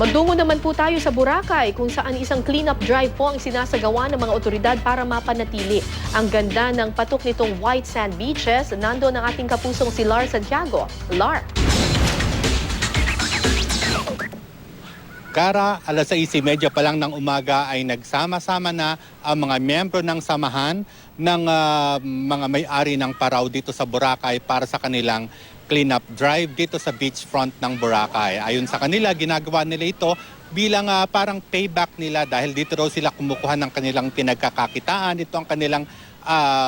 Magtungo naman po tayo sa Boracay kung saan isang cleanup drive po ang sinasagawa ng mga otoridad para mapanatili ang ganda ng patok nitong white sand beaches. Nandoon ang ating kapusong si Lar Santiago. Lar. Kara, alas 6:30 pa lang ng umaga ay nagsama-sama na ang mga miyembro ng samahan ng mga may-ari ng Parao dito sa Boracay para sa kanilang cleanup drive dito sa beachfront ng Boracay. Ayon sa kanila, ginagawa nila ito bilang parang payback nila dahil dito raw sila kumukuha ng kanilang pinagkakakitaan. Ito ang kanilang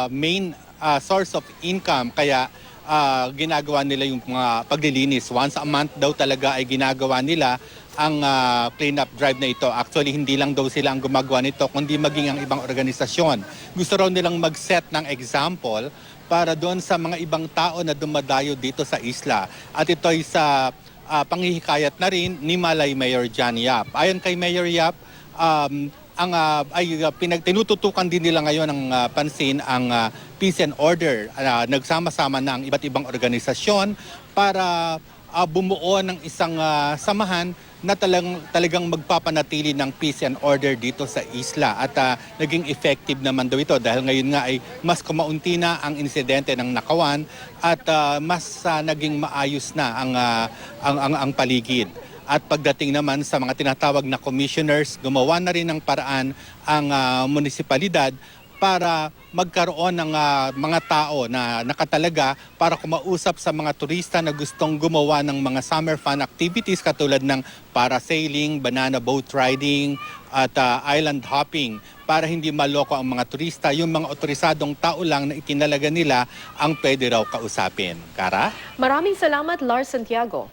main source of income. Kaya ginagawa nila yung mga paglilinis. Once a month daw talaga ay ginagawa nila ang cleanup drive na ito. Actually, hindi lang daw sila ang gumagawa nito, kundi maging ang ibang organisasyon. Gusto raw nilang mag-set ng example para doon sa mga ibang tao na dumadayo dito sa isla. At ito ay sa panghihikayat na rin ni Malay Mayor John Yap. Ayon kay Mayor Yap, tinututukan din nila ngayon ng pansin ang peace and order. Nagsama-sama na ang iba't ibang organisasyon para bumuo ng isang samahan na talagang magpapanatili ng peace and order dito sa isla. At naging effective naman daw ito dahil ngayon nga ay mas kumaunti na ang insidente ng nakawan at mas naging maayos na ang paligid. At pagdating naman sa mga tinatawag na commissioners, gumawa na rin ng paraan ang munisipalidad para magkaroon ng mga tao na nakatalaga para kumausap sa mga turista na gustong gumawa ng mga summer fun activities katulad ng parasailing, banana boat riding at island hopping para hindi maloko ang mga turista. Yung mga otorisadong tao lang na itinalaga nila ang pwede raw kausapin. Kara? Maraming salamat, Lar Santiago.